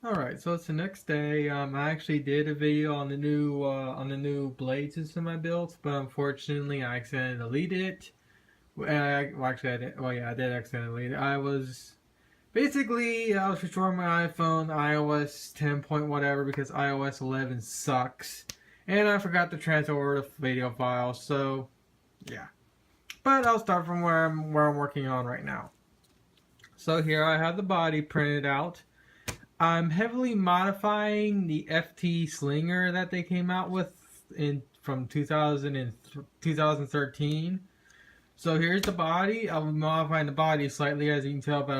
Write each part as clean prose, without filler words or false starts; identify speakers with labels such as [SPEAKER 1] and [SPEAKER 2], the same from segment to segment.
[SPEAKER 1] Alright, so it's the next day. I actually did a video on the new blade system I built, but unfortunately I accidentally deleted it. Well, actually I did. Well, yeah, I did accidentally delete it. I was restoring my iPhone iOS 10 point whatever because iOS 11 sucks, and I forgot to transfer over the video file. So yeah, but I'll start from where I'm working on right now. So here I have the body printed out. I'm heavily modifying the FT Slinger that they came out with from 2013. So here's the body. I'll be modifying the body slightly, as you can tell by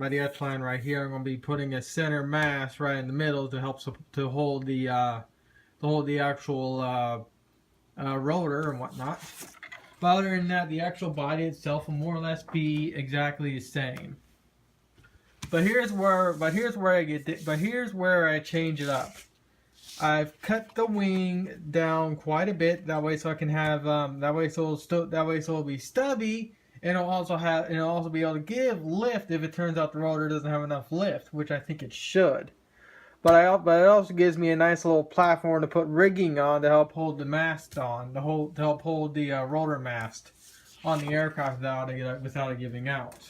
[SPEAKER 1] the H line right here. I'm going to be putting a center mass right in the middle to help to hold the actual rotor and whatnot. But other than that, the actual body itself will more or less be exactly the same. But here's where I change it up. I've cut the wing down quite a bit. That way, so I can have that way so it'll be stubby, and it'll also be able to give lift if it turns out the rotor doesn't have enough lift, which I think it should. But it also gives me a nice little platform to put rigging on to help hold the mast on, to help hold the rotor mast on the aircraft without it giving out.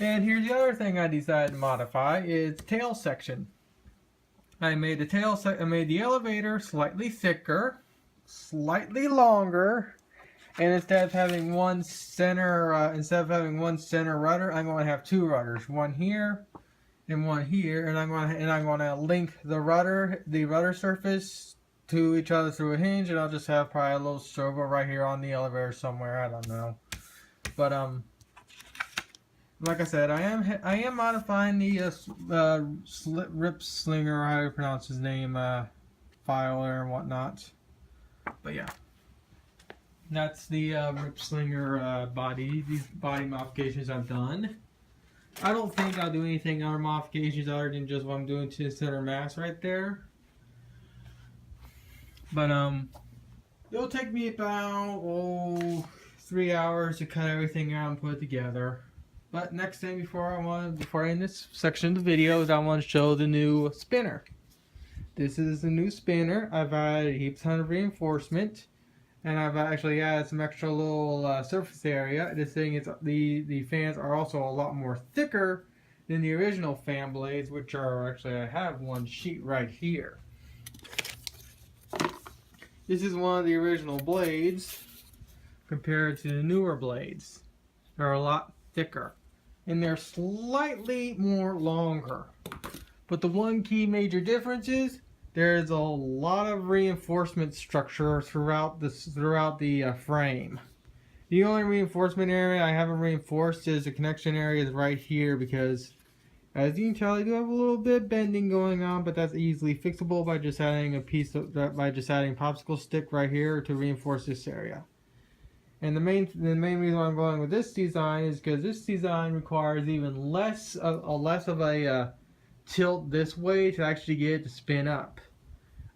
[SPEAKER 1] And here's the other thing I decided to modify is tail section. I made the elevator slightly thicker, slightly longer, and instead of having one center rudder, I'm going to have two rudders, one here and one here, and I'm going to link the rudder surface to each other through a hinge, and I'll just have probably a little servo right here on the elevator somewhere. I don't know, but like I said, I am modifying the Rip Slinger, how you pronounce his name, file there and whatnot. But yeah, that's the Rip Slinger body. These body modifications I've done. I don't think I'll do anything other modifications other than just what I'm doing to the center mass right there. But it'll take me about 3 hours to cut everything out and put it together. But next thing before I end this section of the video is I want to show the new spinner. This is the new spinner. I've added heaps of reinforcement, and I've actually added some extra little surface area. This thing is the fans are also a lot more thicker than the original fan blades, which are actually, I have one sheet right here. This is one of the original blades compared to the newer blades. They're a lot thicker, and they're slightly more longer. But the one key major difference is there's a lot of reinforcement structure throughout the frame. The only reinforcement area I haven't reinforced is the connection areas right here, because as you can tell, I do have a little bit of bending going on, but that's easily fixable by just adding a popsicle stick right here to reinforce this area. And the main reason why I'm going with this design is because this design requires even less of a tilt this way to actually get it to spin up.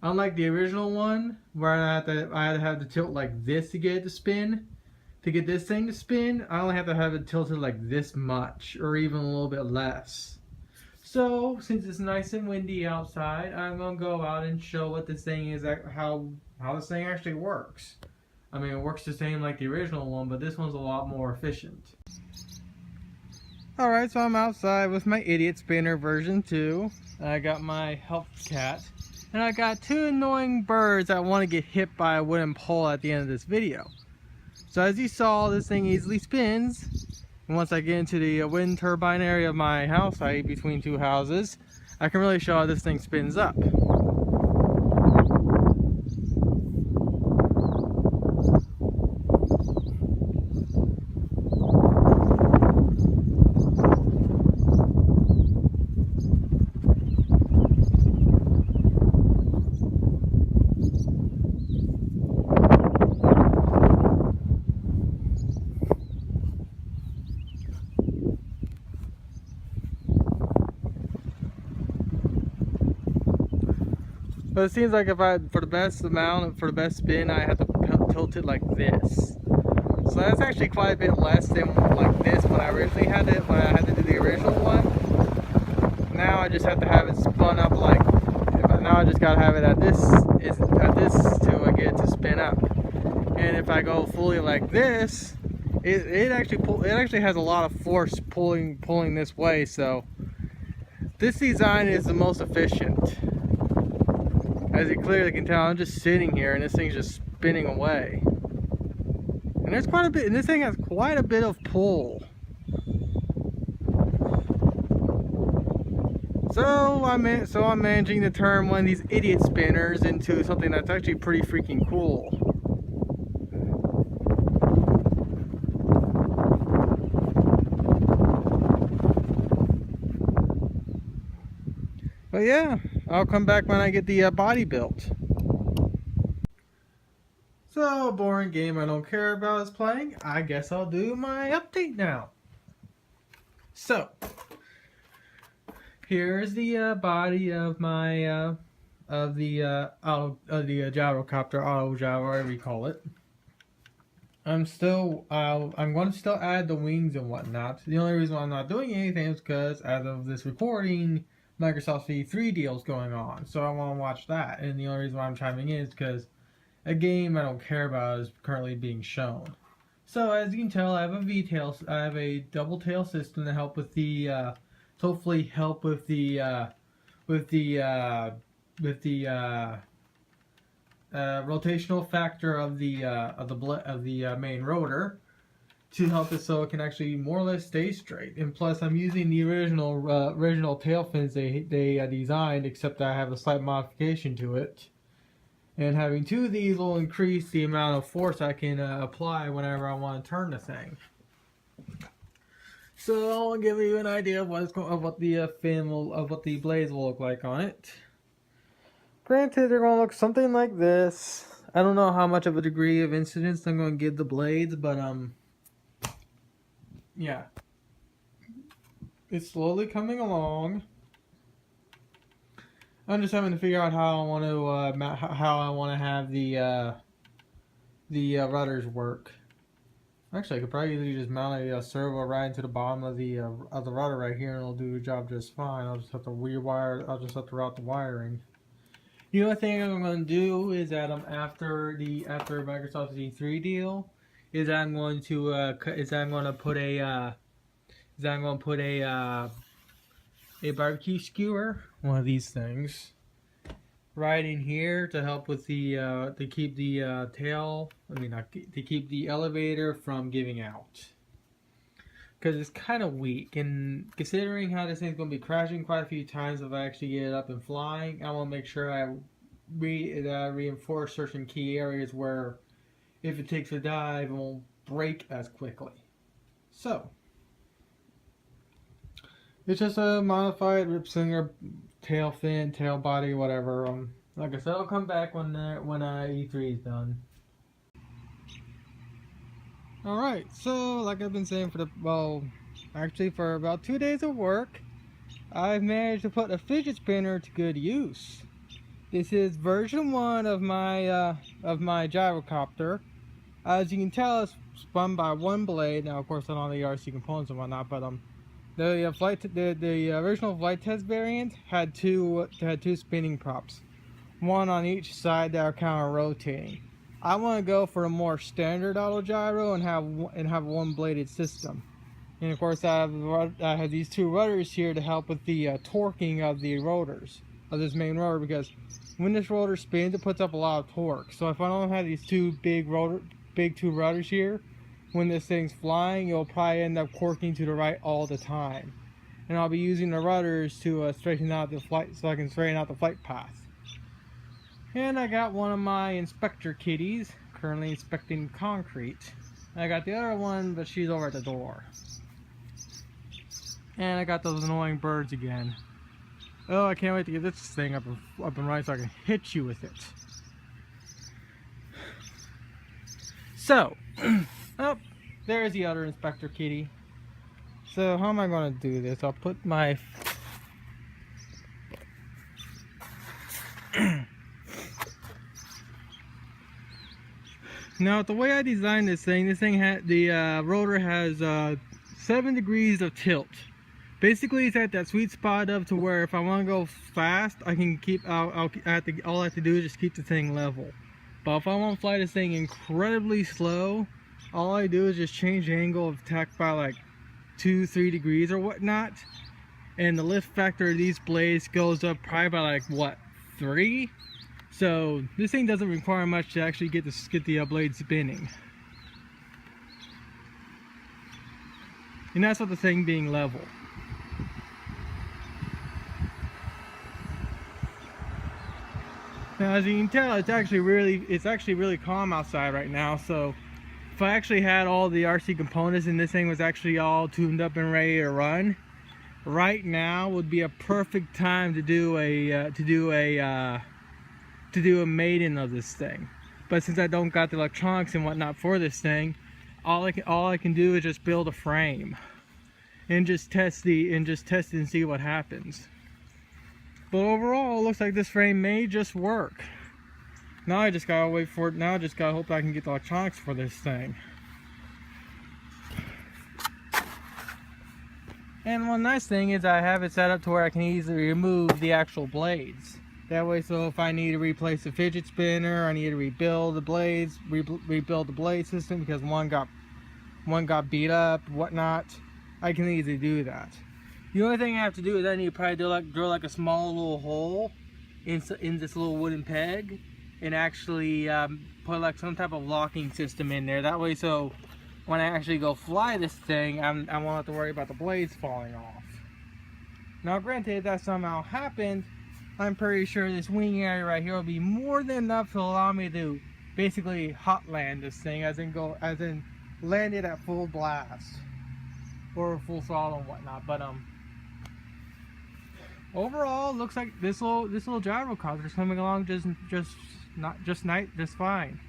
[SPEAKER 1] Unlike the original one, where I had to have the tilt like this to get it to spin. To get this thing to spin, I only have to have it tilted like this much, or even a little bit less. So, since it's nice and windy outside, I'm gonna go out and show what this thing is, how this thing actually works. I mean, it works the same like the original one, but this one's a lot more efficient. Alright, so I'm outside with my Idiot Spinner version 2. I got my Help Cat. And I got two annoying birds that want to get hit by a wooden pole at the end of this video. So as you saw, this thing easily spins. And once I get into the wind turbine area of my house, i.e. between two houses, I can really show how this thing spins up. But it seems like for the best spin, I have to tilt it like this. So that's actually quite a bit less than like this when I had to do the original one. Now I just have to have it spun up like. Now I just gotta have it at this to get it to spin up. And if I go fully like this, it actually has a lot of force pulling this way. So this design is the most efficient. As you clearly can tell, I'm just sitting here and this thing's just spinning away. And there's quite a bit, and this thing has quite a bit of pull. So I'm managing to turn one of these idiot spinners into something that's actually pretty freaking cool. But yeah, I'll come back when I get the body built. So, boring game I don't care about is playing. I guess I'll do my update now. So, here's the body of my gyrocopter, auto gyro, whatever you call it. I'm going to still add the wings and whatnot. The only reason why I'm not doing anything is because as of this recording, Microsoft's E3 deal is going on, so I want to watch that. And the only reason why I'm chiming in is because a game I don't care about is currently being shown. So as you can tell, I have a double tail system to help with the hopefully help with the rotational factor of the main rotor to help it so it can actually more or less stay straight. And plus, I'm using the original tail fins they designed, except I have a slight modification to it. And having two of these will increase the amount of force I can apply whenever I want to turn the thing. So I'll give you an idea of what the blades will look like on it. Granted, they're going to look something like this. I don't know how much of a degree of incidence I'm going to give the blades, but yeah, it's slowly coming along. I'm just having to figure out how I want to have the rudders work. Actually, I could probably easily just mount a servo right into the bottom of the rudder right here, and it'll do the job just fine. I'll just have to rewire. I'll just have to route the wiring. The only thing I'm going to do is that after Microsoft's E3 deal, is I'm going to put a barbecue skewer, one of these things, right in here to help with the to keep the to keep the elevator from giving out, because it's kind of weak. And considering how this thing's going to be crashing quite a few times if I actually get it up and flying, I want to make sure I reinforce certain key areas where if it takes a dive, it won't break as quickly. So it's just a modified rip slinger tail fin, tail body, whatever. Like I said, I'll come back when E3 is done. Alright, so like I've been saying for about 2 days of work, I've managed to put a fidget spinner to good use. This is version 1 of my gyrocopter. As you can tell, it's spun by one blade. Now, of course, I don't have the RC components and whatnot, but the original flight test variant had two spinning props, one on each side that are kind of rotating. I want to go for a more standard auto gyro and have a one-bladed system. And of course, I have these two rudders here to help with the torquing of the rotors of this main rotor, because when this rotor spins, it puts up a lot of torque. So if I don't have these two big rudders here, when this thing's flying, it'll probably end up corking to the right all the time. And I'll be using the rudders to straighten out the flight, so I can straighten out the flight path. And I got one of my inspector kitties currently inspecting concrete. I got the other one, but she's over at the door. And I got those annoying birds again. Oh, I can't wait to get this thing up and running so I can hit you with it. So, oh, there's the other inspector kitty. So how am I going to do this? I'll put my now the way I designed this thing had the rotor has 7 degrees of tilt Basically, it's at that sweet spot of to where if I want to go fast, I can keep. All I have to do is just keep the thing level. But if I want to fly this thing incredibly slow, all I do is just change the angle of attack by like 2-3 degrees or whatnot, and the lift factor of these blades goes up probably by like what, 3. So this thing doesn't require much to actually get the blade spinning. And that's with the thing being level. Now, as you can tell, it's actually really calm outside right now. So if I actually had all the RC components and this thing was actually all tuned up and ready to run, right now would be a perfect time to do a maiden of this thing. But since I don't got the electronics and whatnot for this thing, all I can do is just build a frame and just test it and see what happens. But overall, it looks like this frame may just work. Now I just gotta wait for it. Now I just gotta hope I can get the electronics for this thing. And one nice thing is I have it set up to where I can easily remove the actual blades. That way, so if I need to replace the fidget spinner, I need to rebuild the blades, rebuild the blade system because one got beat up, whatnot, I can easily do that. The only thing I have to do is I need to probably drill like a small little hole in this little wooden peg and actually put like some type of locking system in there. That way, so when I actually go fly this thing, I won't have to worry about the blades falling off. Now, granted, if that somehow happened, I'm pretty sure this wing area right here will be more than enough to allow me to basically hot land this thing, as in land it at full blast or full throttle and whatnot. But overall, looks like this little gyrocopter is coming along just fine.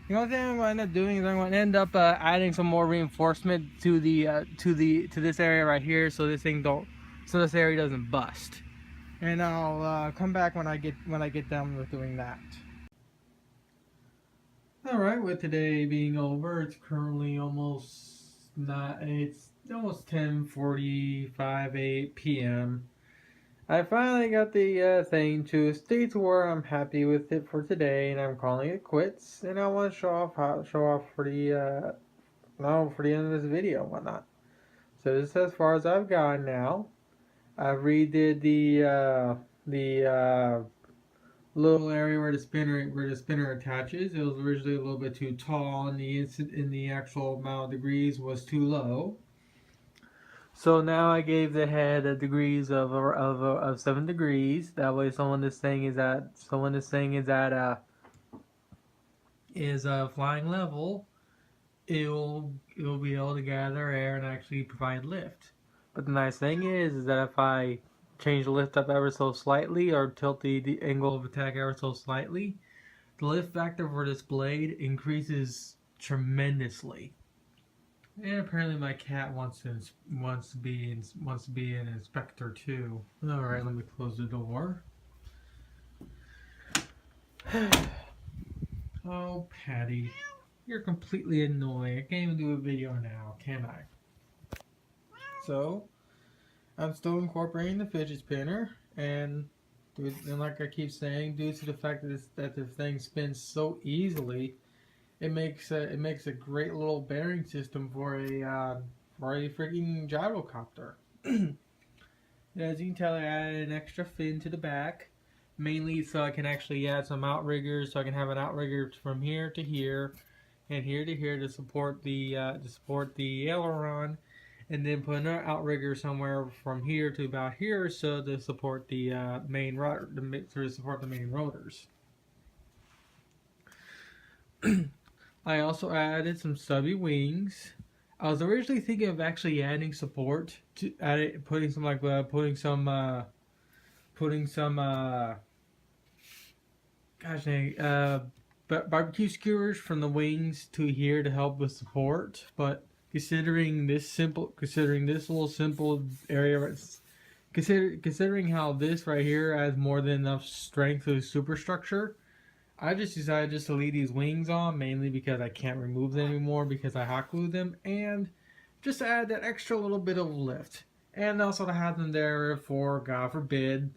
[SPEAKER 1] The only thing I'm going to end up doing is I'm going to end up adding some more reinforcement to this area right here, so this area doesn't bust. And I'll come back when I get done with doing that. All right, with today being over, it's currently almost 10:45 p.m. I finally got the thing to a state to where I'm happy with it for today, and I'm calling it quits. And I want to show off for the end of this video and whatnot. So this is as far as I've gone now. I redid the little area where the spinner attaches. It was originally a little bit too tall, and the actual amount of degrees was too low. So now I gave the head a degrees of 7 degrees. That way, so when this thing is flying level, it will be able to gather air and actually provide lift. But the nice thing is that if I change the lift up ever so slightly or tilt the angle of attack ever so slightly, the lift factor for this blade increases tremendously. And apparently my cat wants to be an inspector too. All right, let me close the door. Oh, Patty, you're completely annoying. I can't even do a video now, can I? So, I'm still incorporating the fidget spinner, and like I keep saying, due to the fact that the thing spins so easily, it makes a great little bearing system for a freaking gyrocopter. As you can tell, I added an extra fin to the back, mainly so I can actually add some outriggers, so I can have an outrigger from here to here, and here to here to support the aileron, and then put another outrigger somewhere from here to about here, so to support the main rotors. I also added some stubby wings. I was originally thinking of actually adding support to putting some barbecue skewers from the wings to here to help with support. But considering this little simple area, considering how this right here has more than enough strength to the superstructure, I just decided to leave these wings on, mainly because I can't remove them anymore because I hot glued them, and just to add that extra little bit of lift. and also to have them there for, God forbid,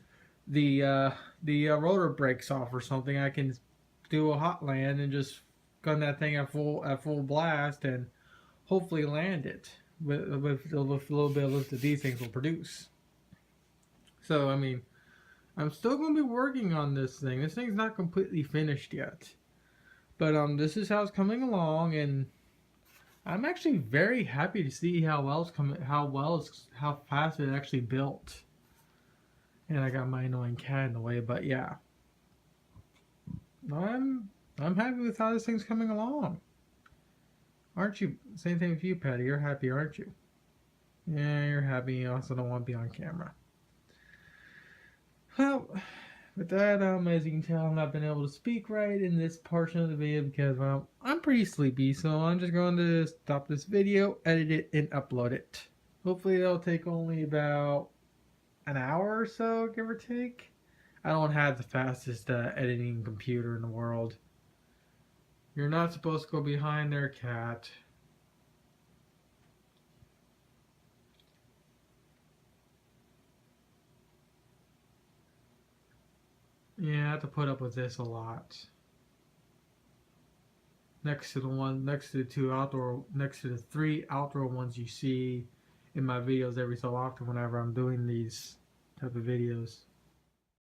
[SPEAKER 1] the rotor breaks off or something. I can do a hot land and just gun that thing at full blast and hopefully land it with a little bit of lift that these things will produce. So I mean, I'm still going to be working on this thing. This thing's not completely finished yet, but this is how it's coming along, and I'm actually very happy to see how fast it actually built. And I got my annoying cat in the way, but yeah, I'm happy with how this thing's coming along. Aren't you? Same thing with you, Patty. You're happy, aren't you? Yeah, you're happy. You also don't want to be on camera. Well, with that, as you can tell, I've not been able to speak right in this portion of the video because, well, I'm pretty sleepy. So I'm just going to stop this video, edit it, and upload it. Hopefully it'll take only about an hour or so, give or take. I don't have the fastest editing computer in the world. You're not supposed to go behind their cat. Yeah, I have to put up with this a lot. Next to the three outdoor ones you see in my videos every so often whenever I'm doing these type of videos.